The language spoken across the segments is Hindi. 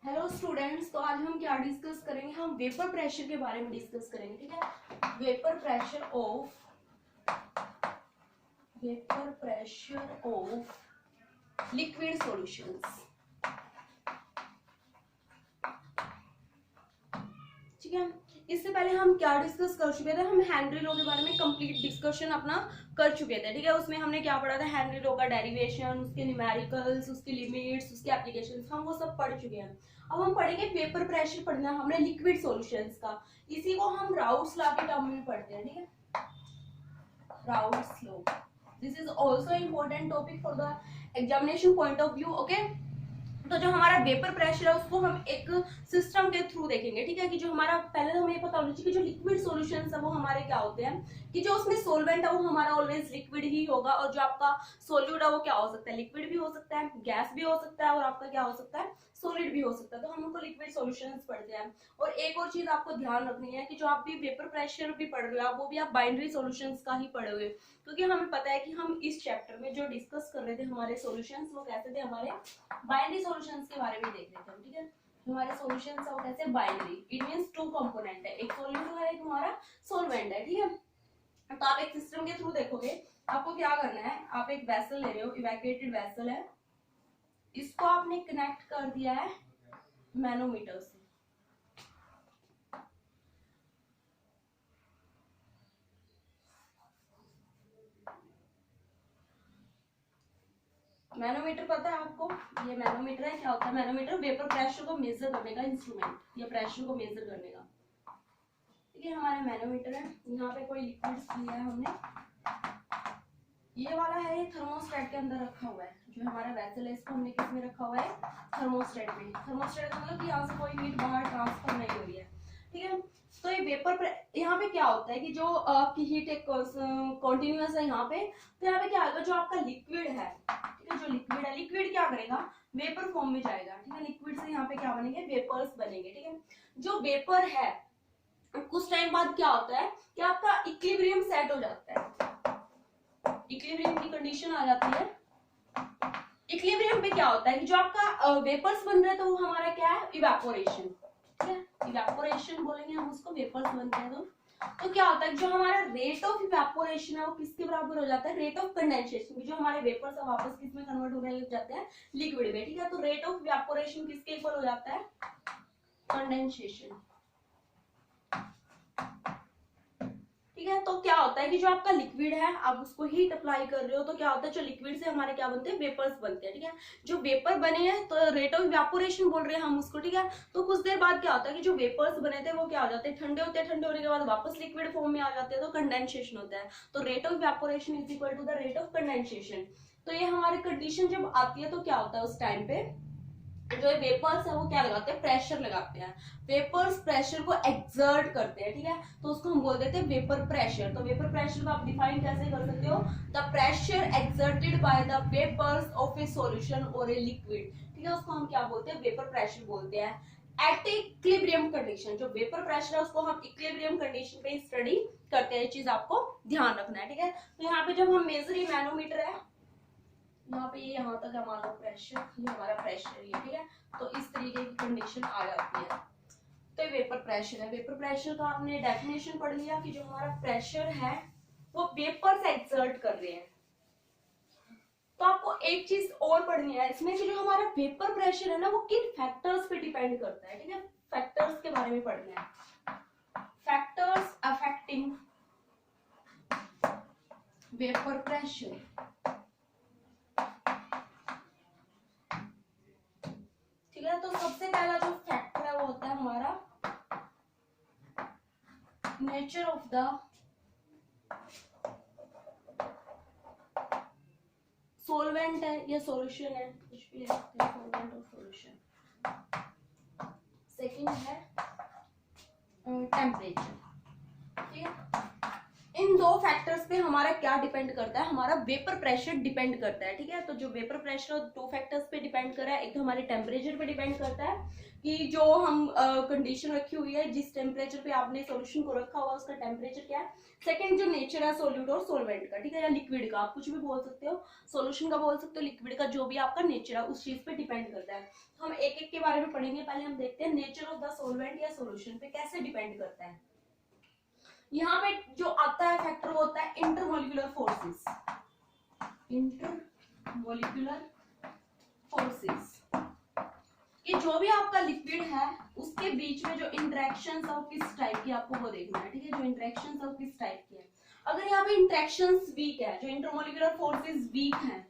हेलो स्टूडेंट्स, तो आज हम क्या डिस्कस करेंगे? हम वेपर प्रेशर के बारे में डिस्कस करेंगे, ठीक है। Vapour pressure of liquid solutions, ठीक है। इससे पहले हम क्या डिस्कस कर चुके थे? हम हेनरी लॉ के बारे में कंप्लीट डिस्कशन अपना कर चुके थे, ठीक है। उसमें हमने क्या पढ़ा था? हेनरी लॉ का डेरिवेशन, उसके न्यूमेरिकल्स, उसकी लिमिट्स, उसके एप्लीकेशंस, हम वो सब पढ़ चुके हैं। अब हम पढ़ेंगे वेपर प्रेशर, पढ़ना हमने लिक्विड सॉल्यूशंस का। इसी को हम राउट्स लॉ के टर्म में पढ़ते हैं, ठीक है। Routes law, this is also important topic for the examination point of view, okay. तो जो हमारा वेपर प्रेशर है उसको हम एक सिस्टम के थ्रू देखेंगे, ठीक है। कि जो हमारा, पहले तो हमें पता होना चाहिए कि जो लिक्विड सॉल्यूशंस है वो हमारे क्या होते हैं, कि जो उसमें सोलवेंट है वो हमारा ऑलवेज लिक्विड ही होगा, और जो आपका सोल्यूट है वो क्या हो सकता है? लिक्विड भी हो सकता है, गैस भी हो सकता है, और आपका क्या हो सकता है? सॉलिड भी हो सकता है। तो हम उनको लिक्विड सॉल्यूशंस पढ़ते हैं। और एक और चीज आपको ध्यान रखनी है कि जो आप भी वेपर प्रेशर भी पढ़ रहे हो, वो भी आप बाइनरी सॉल्यूशंस का ही पढ़ोगे, क्योंकि हमें पता है कि हम इस चैप्टर में जो डिस्कस कर रहे थे हमारे सॉल्यूशंस, वो कैसे थे? हमारे बाइनरी सॉल्यूशंस के बारे में देख रहे थे हम, ठीक है। हमारे सॉल्यूशंस है वो कैसे? Binary. It means two component है, एक सॉल्यूट है, एक हमारा सॉल्वेंट है, ठीक है। तो आप एक सिस्टम के थ्रू देखोगे। आपको क्या करना है? आप एक वेसल ले रहे हो, इवैक्यूएटेड वेसल है, इसको आपने कनेक्ट कर दिया है मैनोमीटर से। मैनोमीटर पता है आपको? ये मैनोमीटर है। क्या होता है मैनोमीटर? वेपर प्रेशर को मेजर करने का इंस्ट्रूमेंट, या प्रेशर को मेजर करने का, ठीक है। हमारे मैनोमीटर है, यहाँ पे कोई लिक्विड लिया है हमने, ये वाला है, ये थर्मोस्टेट के अंदर रखा हुआ है। जो हमारा वेसल है इसको हमने किस में रखा हुआ है? थर्मोस्टेट में। थर्मोस्टेट का मतलब कि यहाँ से कोई हीट बाहर ट्रांसफर नहीं हो रही है, ठीक है। तो ये वेपर, यहाँ पे क्या होता है कि जो आपकी हीट एक कॉन्टिन्यूअस है यहाँ पे, तो यहाँ पे क्या होगा? जो आपका लिक्विड है, ठीक है, जो लिक्विड है, लिक्विड क्या करेगा? वेपर फॉर्म में जाएगा, ठीक है। लिक्विड से यहाँ पे क्या बनेंगे? वेपर्स बनेंगे, ठीक है। जो वेपर है कुछ टाइम बाद क्या होता है कि आपका इक्विलिब्रियम सेट हो जाता है, इक्विलिब्रियम की कंडीशन आ जाती है। इक्विलिब्रियम पे क्या होता है कि जो आपका वेपर्स बन रहे हैं, तो वो हमारा क्या है? इवेपोरेशन, ठीक है। इवेपोरेशन बोलेंगे हम उसको, वेपर्स बनते हैं तो क्या होता है? जो हमारा रेट ऑफ इवेपोरेशन है वो किसके बराबर हो जाता है? Rate of condensation. जो हमारे वेपर्स है वापस किस में कन्वर्ट होने लग जाते हैं? लिक्विड में, ठीक है। तो रेट ऑफ इवेपोरेशन किसके इक्वल हो जाता है? कंडेंसेशन, ठीक है। तो क्या होता है कि जो आपका लिक्विड है, आप उसको हीट अप्लाई कर रहे हो, तो क्या होता है? जो लिक्विड से हमारे क्या बनते हैं? वेपर्स बनते हैं, ठीक है। जो वेपर बने हैं तो रेट ऑफ इवेपोरेशन बोल रहे हैं हम उसको, ठीक है। तो कुछ देर बाद क्या होता है कि जो वेपर्स बने थे वो क्या हो जाते हैं? ठंडे होते हैं, ठंडे होने के बाद वापस लिक्विड फॉर्म में आ जाते हैं, तो कंडेंसेशन होता है। तो rate of evaporation is equal to the rate of condensation. तो ये हमारी कंडीशन जब आती है तो क्या होता है उस टाइम पे? जो वेपर्स है वो क्या लगाते हैं? प्रेशर लगाते हैं। वेपर्स प्रेशर को एक्सर्ट करते हैं, ठीक है। तो उसको हम बोल देते हैं वेपर प्रेशर। तो वेपर प्रेशर को आप डिफाइन कैसे कर सकते हो? The pressure exerted by the vapours of a solution और ए लिक्विड, ठीक है। उसको हम क्या बोलते हैं? वेपर प्रेशर बोलते हैं। एट इक्विलिब्रियम कंडीशन, जो वेपर प्रेशर है उसको हम इक्विलिब्रियम कंडीशन पे स्टडी करते हैं। ये चीज आपको ध्यान रखना है, ठीक है। तो यहाँ पे जब हम मेजर, ये मैनोमीटर है, यहाँ पे ये यहाँ तक हमारा प्रेशर, ये हमारा प्रेशर है, ठीक है। तो इस तरीके की कंडीशन आ जाती है। तो ये वेपर प्रेशर है। वेपर प्रेशर का आपने डेफिनेशन पढ़ लिया कि जो हमारा प्रेशर है वो वेपर से एक्सर्ट कर रहे हैं। तो आपको एक चीज और पढ़नी है इसमें कि जो हमारा वेपर प्रेशर है ना, वो किन फैक्टर्स पे डिपेंड करता है, ठीक है। फैक्टर्स के बारे में पढ़ना है। फैक्टर्स अफेक्टिंग वेपर प्रेशर, ठीक है। तो सबसे पहला जो फैक्टर है वो होता है हमारा नेचर ऑफ द सोलवेंट है या सॉल्यूशन है, कुछ भी ले सकते हैं, सोलवेंट और सॉल्यूशन। सेकंड है टेम्परेचर, ठीक है। इन दो फैक्टर्स पे हमारा क्या डिपेंड करता है, हमारा वेपर प्रेशर डिपेंड करता है, ठीक है। तो जो वेपर प्रेशर 2 फैक्टर्स पे डिपेंड कर रहा है, एक तो हमारे टेम्परेचर पे डिपेंड करता है कि जो हम कंडीशन रखी हुई है, जिस टेम्परेचर पे आपने सॉल्यूशन को रखा हुआ उसका टेम्परेचर क्या है। सेकंड जो नेचर है सॉल्यूट और सॉल्वेंट का, ठीक है, या लिक्विड का, आप कुछ भी बोल सकते हो, सॉल्यूशन का बोल सकते हो, लिक्विड का, जो भी आपका नेचर है उस चीज पे डिपेंड करता है। तो हम एक एक के बारे में पढ़ेंगे। पहले हम देखते हैं नेचर ऑफ द सॉल्वेंट या सॉल्यूशन पे कैसे डिपेंड करता है। यहाँ पे जो आता है फैक्टर वो होता है इंटरमोलिकुलर फोर्सेस। इंटरमोलिकुलर फोर्सेस, ये जो भी आपका लिक्विड है उसके बीच में जो इंटरेक्शंस ऑफ किस टाइप की आपको वो देखना है, ठीक है, जो इंटरेक्शंस ऑफ किस टाइप की है। अगर यहाँ पे इंटरेक्शंस वीक है, जो इंटरमोलिकुलर फोर्सेस वीक है,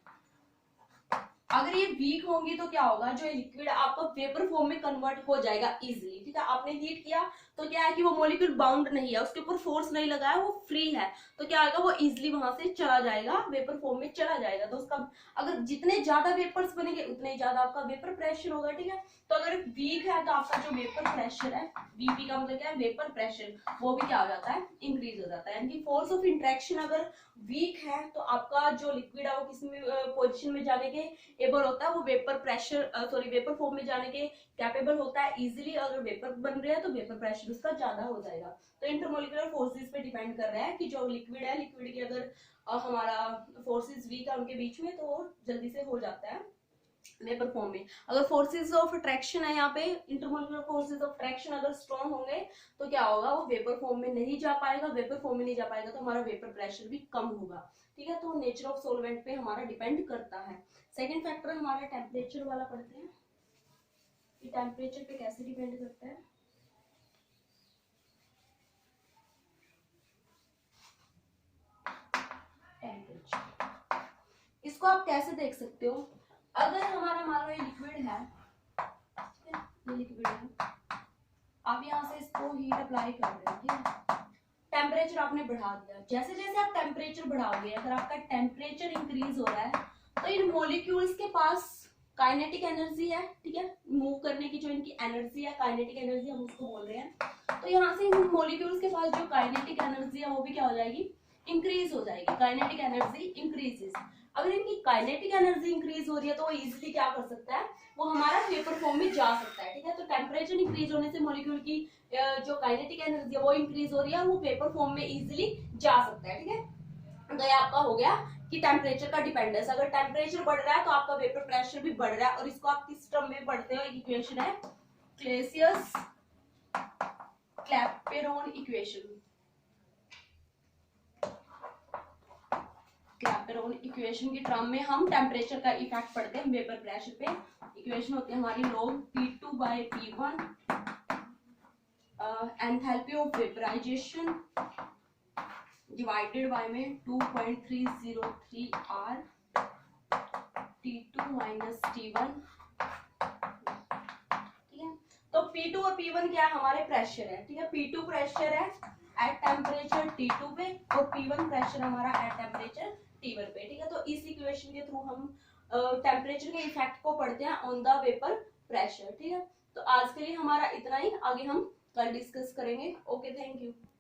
अगर ये वीक होंगी तो क्या होगा, जो लिक्विड आपका वेपर फॉर्म में कन्वर्ट हो जाएगा इजीली, ठीक है। आपने हीट किया तो क्या है कि वो मॉलिक्यूल बाउंड नहीं है, उसके ऊपर फोर्स नहीं लगा है, वो फ्री है, तो क्या होगा, वो इजीली वहां से चला जाएगा, वेपर फॉर्म में चला जाएगा। तो उसका अगर जितने ज्यादा वेपर्स बनेंगे उतने ज्यादा आपका वेपर प्रेशर होगा, ठीक है। तो अगर वीक है तो आपका जो वेपर प्रेशर है, वीपी का मतलब क्या है, वेपर प्रेशर, वो भी क्या हो जाता है, इंक्रीज हो जाता है। यानी फोर्स ऑफ इंट्रैक्शन अगर वीक है तो आपका जो लिक्विड है वो किसी पोजिशन में जाने के एबल होता है, वो वेपर प्रेशर वेपर फॉर्म में जाने के कैपेबल होता है इजीली। अगर वेपर बन रहे हैं तो वेपर प्रेशर उसका ज्यादा हो जाएगा। तो इंटरमोलिकुलर फोर्सेस पे डिपेंड कर रहा है कि जो लिक्विड है, लिक्विड की अगर हमारा फोर्सेस वीक है उनके बीच में, तो वो जल्दी से हो जाता है वेपर फॉर्म में। अगर फोर्सेस ऑफ अट्रैक्शन है, यहाँ पे इंटरमोलिकुलर फोर्सेस ऑफ अट्रैक्शन अगर स्ट्रॉन्ग होंगे तो क्या होगा, वो वेपर फॉर्म में नहीं जा पाएगा, वेपर फॉर्म में नहीं जा पाएगा तो हमारा वेपर प्रेशर भी कम होगा, ठीक है। तो नेचर ऑफ सॉल्वेंट पे हमारा डिपेंड करता है। सेकेंड फैक्टर हमारा टेम्परेचर वाला पढ़ते हैं कि टेम्परेचर पे कैसे डिपेंड करता है। टेम्परेचर, इसको आप कैसे देख सकते हो, अगर हमारा मान लो ये लिक्विड है, ठीक है, ये लिक्विड है, आप यहाँ से इसको हीट अप्लाई कर रहे हो, ठीक है, टेम्परेचर आपने बढ़ा दिया। जैसे जैसे आप टेम्परेचर बढ़ाओगे, अगर आपका टेम्परेचर इंक्रीज हो रहा है तो इन मॉलिक्यूल्स के पास काइनेटिक एनर्जी है, ठीक है, मूव करने की जो इनकी एनर्जी है, काइनेटिक एनर्जी हम उसको बोल रहे हैं। तो यहाँ से इन मॉलिक्यूल्स के पास जो काइनेटिक एनर्जी है वो भी क्या हो जाएगी, इंक्रीज हो जाएगी। Kinetic energy increases. अगर इनकी काइनेटिक एनर्जी इंक्रीज हो रही है तो वो इजिली क्या कर सकता है, वो हमारा वेपर फॉर्म में जा सकता है, ठीक है। तो टेम्परेचर इंक्रीज होने से मॉलिक्यूल की जो काइनेटिक एनर्जी है वो इंक्रीज हो रही है और वो वेपर फॉर्म में इजिली जा सकता है, ठीक है। तो ये आपका हो गया कि टेम्परेचर का डिपेंडेंस। अगर टेम्परेचर बढ़ रहा है तो आपका वेपर प्रेशर भी बढ़ रहा है, और इसको आप किस टर्म में पढ़ते हो, एक इक्वेशन है क्लेसियस क्लैपेरॉन इक्वेशन। क्लैपेरॉन इक्वेशन की टर्म में हम टेम्परेचर का इफेक्ट पढ़ते हैं वेपर प्रेशर पे। इक्वेशन होती है हमारी log P2 by P1 enthalpy of vaporisation divided by में 2.303 R T2 minus T1, ठीक है। तो P2 और P1 क्या है, हमारे प्रेशर है, ठीक है। P2 प्रेशर है एट टेम्परेचर T2 पे और P1 प्रेशर हमारा एट टेम्परेचर T1 पे, ठीक है। तो इस इक्वेशन के थ्रू हम टेम्परेचर के इफेक्ट को पढ़ते हैं ऑन द वेपर प्रेशर, ठीक है। तो आज के लिए हमारा इतना ही, आगे हम कल डिस्कस करेंगे। Okay, thank you.